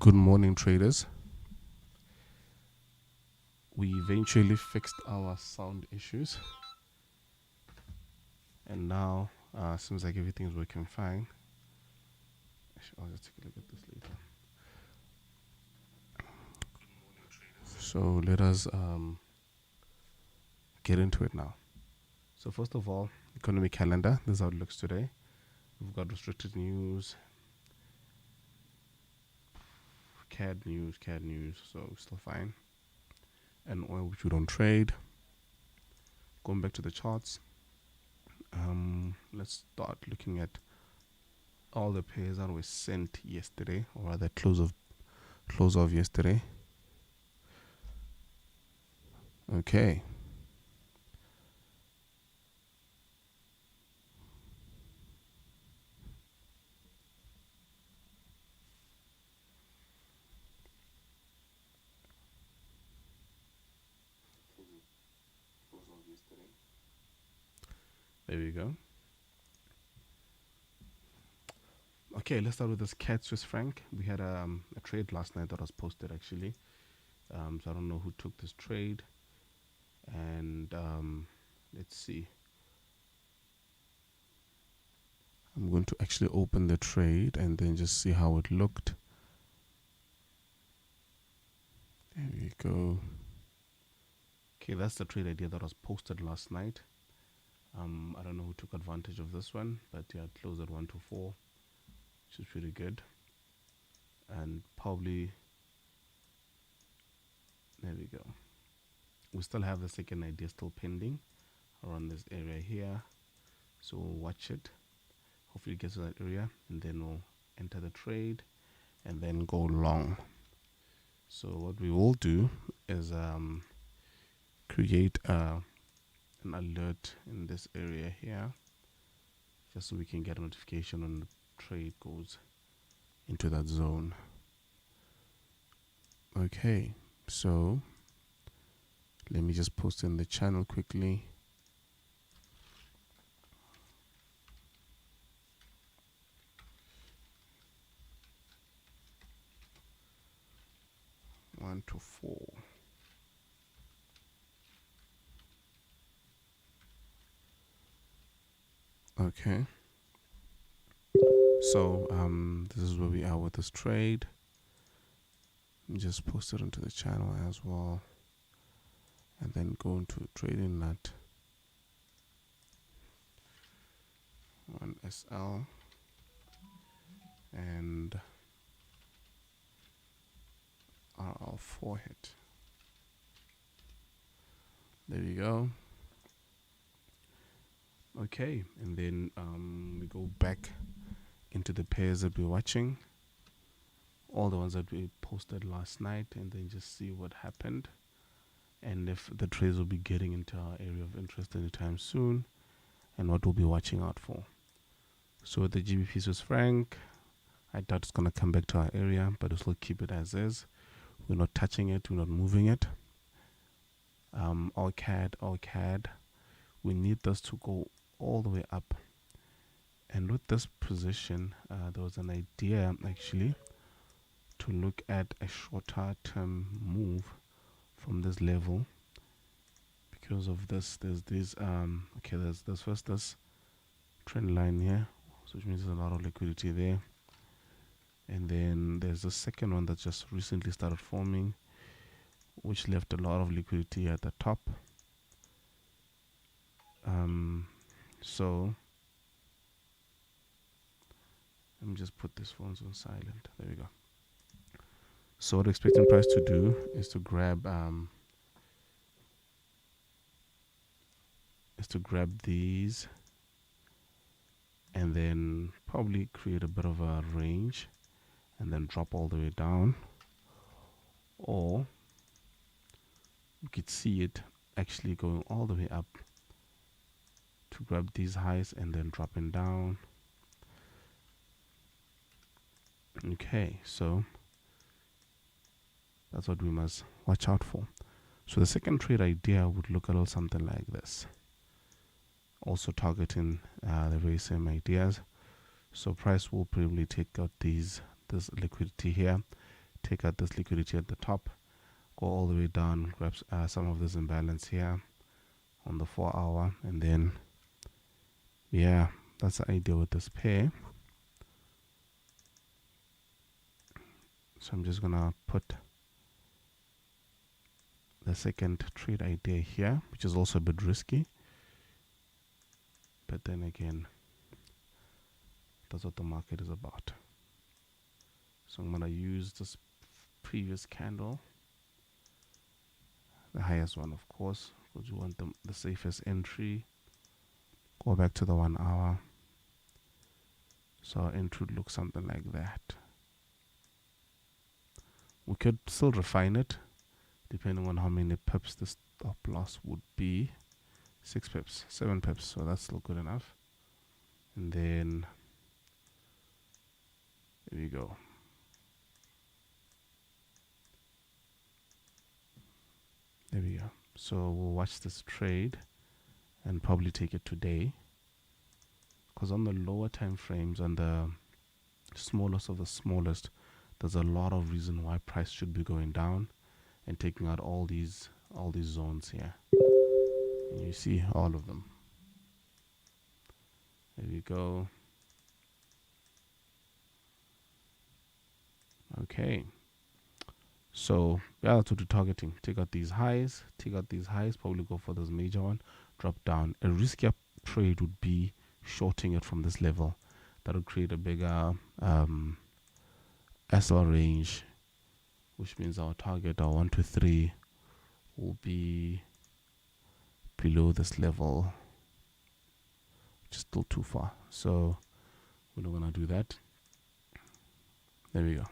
Good morning, traders. We eventually fixed our sound issues, and now seems like everything's working fine. Actually, I'll just take a look at this later. So let us get into it now. So first of all, economic calendar. This is how it looks today. We've got restricted news, CAD news, so still fine. And oil, which we don't trade. Going back to the charts, let's start looking at all the pairs that were sent yesterday, or rather close of yesterday. Okay. There we go. Okay, let's start with this CAD Swiss franc. We had a trade last night that was posted actually. So I don't know who took this trade. And let's see. I'm going to actually open the trade and then just see how it looked. There we go. Okay, that's the trade idea that was posted last night. I don't know who took advantage of this one, but yeah, it closed at 124, which is pretty good. And probably, there we go. We still have the second idea still pending around this area here. So we'll watch it. Hopefully it gets to that area, and then we'll enter the trade and then go long. So what we will do is create an alert in this area here, just so we can get a notification when the trade goes into that zone. Okay, so let me just post in the channel quickly. One to four. Okay. So this is where we are with this trade. Just post it into the channel as well, and then go into trading nut 1SL and RL4 hit. There we go. Okay, and then we go back into the pairs that we're watching, all the ones that we posted last night, and then just see what happened and if the trades will be getting into our area of interest anytime soon and what we'll be watching out for. So the GBP Swiss franc, I doubt it's going to come back to our area, but we'll still keep it as is. We're not touching it, we're not moving it. All CAD, we need this to go all the way up. And with this position, there was an idea actually to look at a shorter term move from this level. Because of this, there's this there's first this trend line here, so which means there's a lot of liquidity there. And then there's the second one that just recently started forming, which left a lot of liquidity at the top. So let me just put this phones on silent. There we go. So what we're expecting price to do is to grab these and then probably create a bit of a range and then drop all the way down, or you could see it actually going all the way up to grab these highs and then dropping down. Okay, so that's what we must watch out for. So the second trade idea would look a little something like this, also targeting the very same ideas. So price will probably take out this liquidity here, take out this liquidity at the top, go all the way down, grab some of this imbalance here on the 4 hour, and then yeah, that's the idea with this pair. So I'm just gonna put the second trade idea here, which is also a bit risky, but then again, that's what the market is about. So I'm gonna use this previous candle, the highest one of course, because you want the safest entry. Go back to the 1 hour. So our entry would look something like that. We could still refine it depending on how many pips the stop loss would be. 6 pips, 7 pips, so that's still good enough. And then there we go. There we go. So we'll watch this trade and probably take it today, because on the lower time frames, on the smallest of the smallest, there's a lot of reason why price should be going down and taking out all these zones here. And you see all of them. There we go. Okay. So yeah, that's what we're targeting. Take out these highs, probably go for this major one, drop down. A riskier trade would be shorting it from this level. That would create a bigger SL range, which means our target, our 1 to 3, will be below this level, which is still too far. So we're not gonna do that. There we go.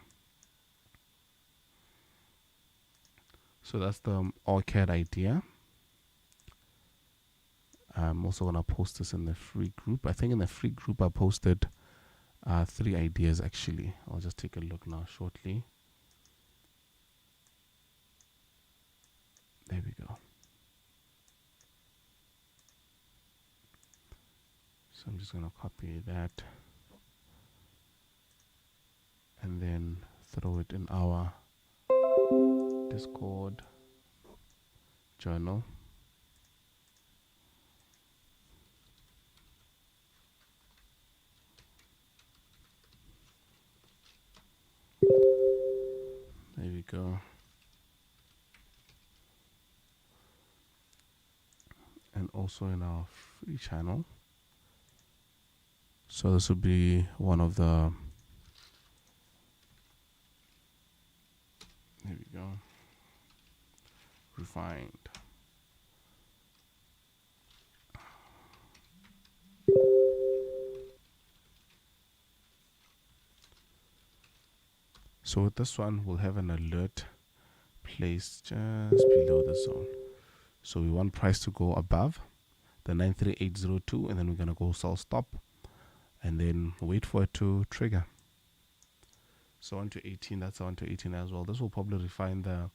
So that's the ORCAD idea. I'm also gonna post this in the free group. I think in the free group I posted 3 ideas actually. I'll just take a look now shortly. There we go. So I'm just gonna copy that and then throw it in our Discord journal. There we go. And also in our free channel. So this will be one of the, there we go, refined. So with this one, we'll have an alert placed just below the zone. So we want price to go above the 93802, and then we're gonna go sell stop and then wait for it to trigger. So 1 to 18, that's 1 to 18 as well. This will probably refine the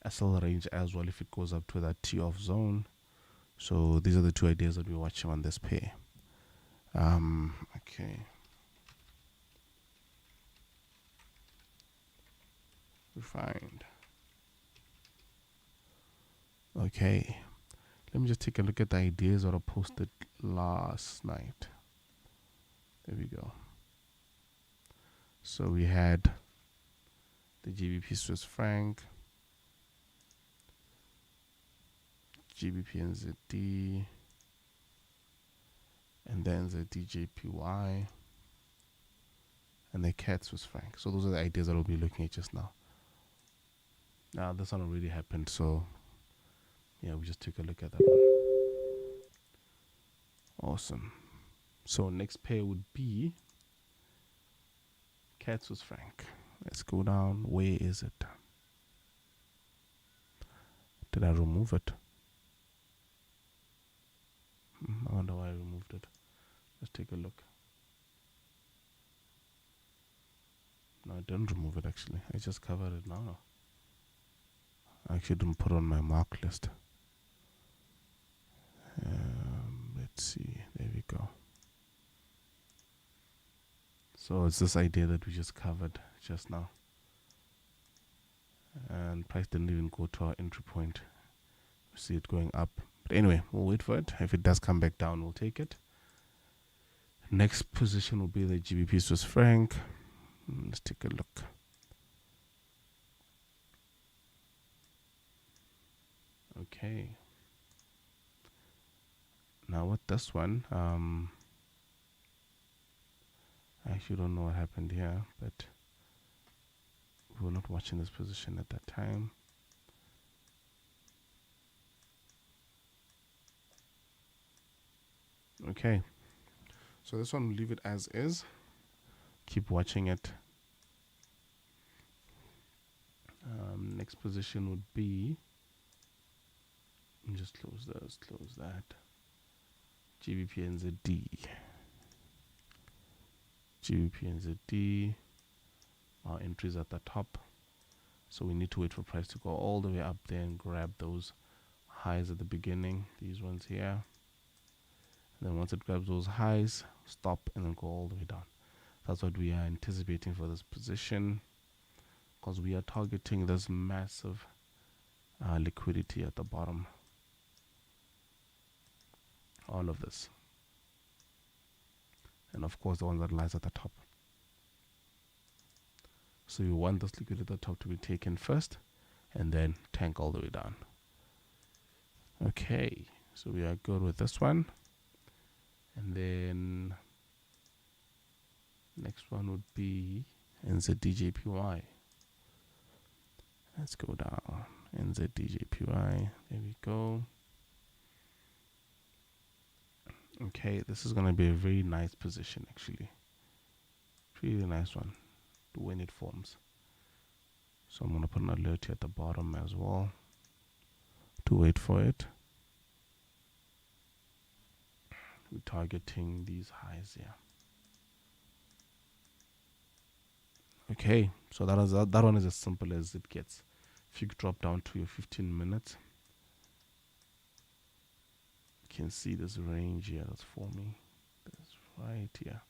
SL range as well if it goes up to that T off zone. So these are the 2 ideas that we're watching on this pair. Okay. Refined. Okay. Let me just take a look at the ideas that I posted last night. There we go. So we had the GBP Swiss franc, GBP NZD, and then the DJPY, and the CAD Swiss franc. So those are the ideas that we'll be looking at just now. Now this one already happened, so yeah, we just took a look at that one. Awesome. So next pair would be CAD Swiss franc. Let's go down. Where is it? Did I remove it? I wonder why I removed it. Let's take a look. No, I didn't remove it actually. I just covered it now. I actually didn't put it on my mark list. Let's see. There we go. So it's this idea that we just covered just now. and price didn't even go to our entry point. We see it going up, but anyway, we'll wait for it. If it does come back down, we'll take it. Next position will be the GBP Swiss franc. Let's take a look. Okay, now with this one, I actually don't know what happened here, but we were not watching this position at that time. Okay, so this one, we'll leave it as is. Keep watching it. Next position would be, just close that. GBP NZD. GBP NZD. Our entries at the top. So we need to wait for price to go all the way up there and grab those highs at the beginning. These ones here. And then once it grabs those highs, stop and then go all the way down. That's what we are anticipating for this position, because we are targeting this massive liquidity at the bottom. All of this. And of course the one that lies at the top. So you want this liquidity at the top to be taken first and then tank all the way down. Okay, so we are good with this one. And then next one would be NZDJPY. Let's go down. NZDJPY. There we go. Okay, this is going to be a very nice position actually. Really nice one when it forms. So I'm going to put an alert here at the bottom as well to wait for it. We're targeting these highs here. Okay, so that one is as simple as it gets. If you drop down to your 15 minutes, you can see this range here that's forming. That's right here.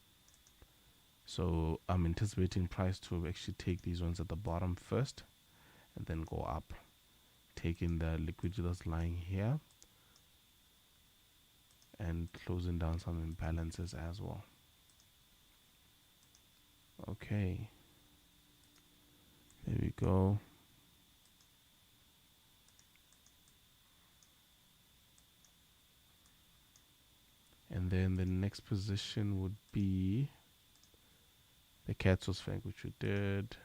So I'm anticipating price to actually take these ones at the bottom first and then go up, taking the liquidity that's lying here and closing down some imbalances as well. Okay, there we go. And then the next position would be the CAD Swiss franc, which we did.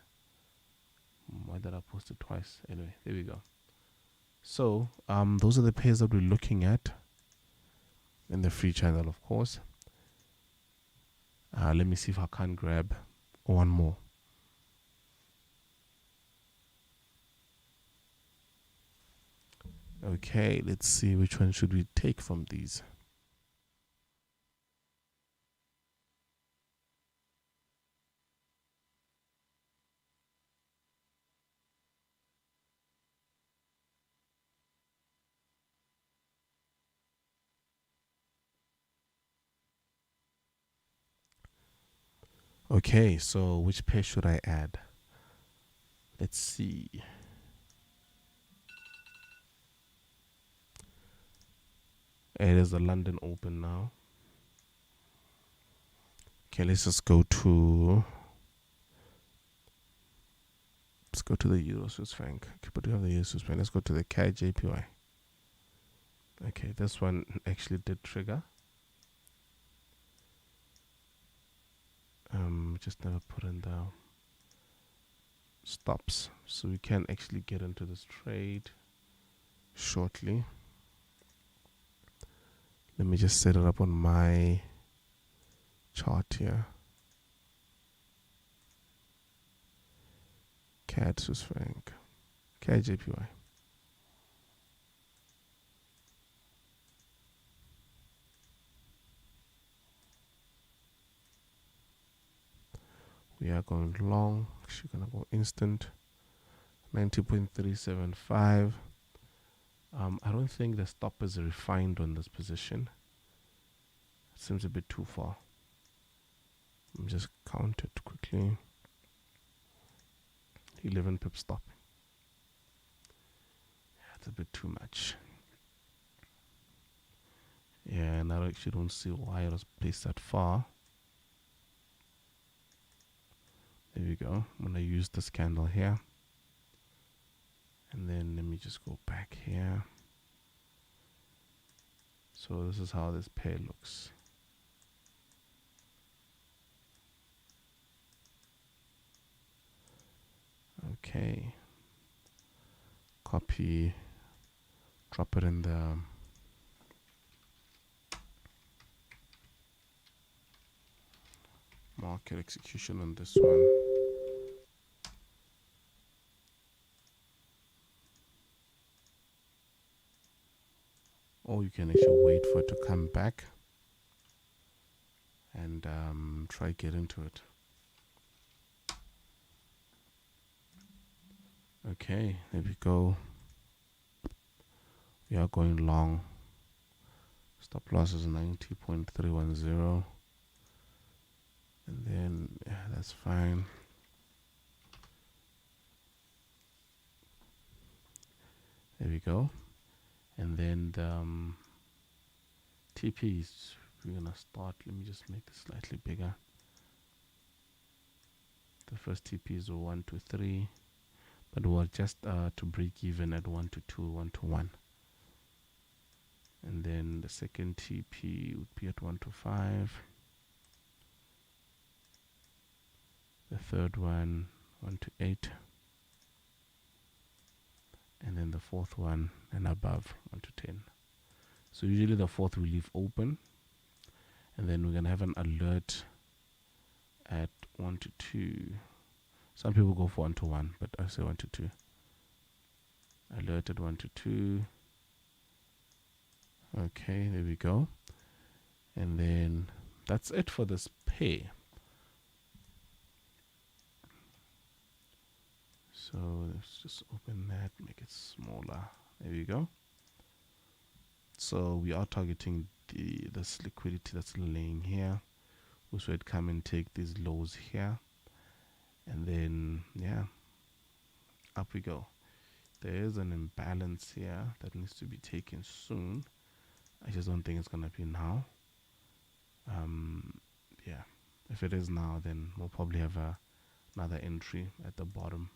Why did I post it twice? Anyway, there we go. So those are the pairs that we're looking at in the free channel, of course. Let me see if I can grab one more. Okay, let's see which one should we take from these. Okay, so which pair should I add? Let's see. It is the London Open now. Okay, let's go to the Euro Swiss franc. Okay, but we have the Euro Swiss franc. Let's go to the CAD JPY. Okay, this one actually did trigger. Just never put in the stops, so we can actually get into this trade shortly. Let me just set it up on my chart here. CAD Swiss franc, CAD JPY. We are going long. Actually gonna go instant. 90.375. I don't think the stop is refined on this position. It seems a bit too far. Let me just count it quickly. 11 pip stop. It's a bit too much. Yeah, and I actually don't see why it was placed that far. There we go. I'm gonna use this candle here. And then let me just go back here. So this is how this pair looks. Okay. Copy. Drop it in the market execution on this one. Or you can actually wait for it to come back and try get into it. Okay, there we go. We are going long. Stop loss is 90.310. And then, yeah, that's fine. There we go. And then the TPs, we're gonna start. Let me just make this slightly bigger. The first TP is 1 to 3, but we're just to break even at 1 to 2, 1 to 1. And then the second TP would be at 1 to 5. The third one, 1 to 8. And then the fourth one and above, 1 to 10. So usually the fourth we leave open. And then we're going to have an alert at 1 to 2. Some people go for 1 to 1, but I say 1 to 2. Alert at 1 to 2. Okay, there we go. And then that's it for this pair. So let's just open that, make it smaller. There we go. So we are targeting this liquidity that's laying here. We should come and take these lows here. And then, yeah, up we go. There is an imbalance here that needs to be taken soon. I just don't think it's going to be now. Yeah, if it is now, then we'll probably have another entry at the bottom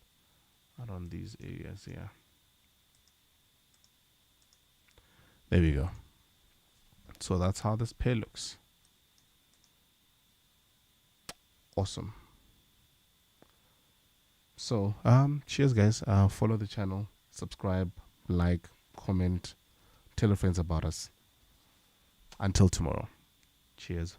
around these areas here. There we go. So that's how this pair looks. Awesome. So cheers guys. Follow the channel, subscribe, like, comment, tell your friends about us. Until tomorrow. Cheers.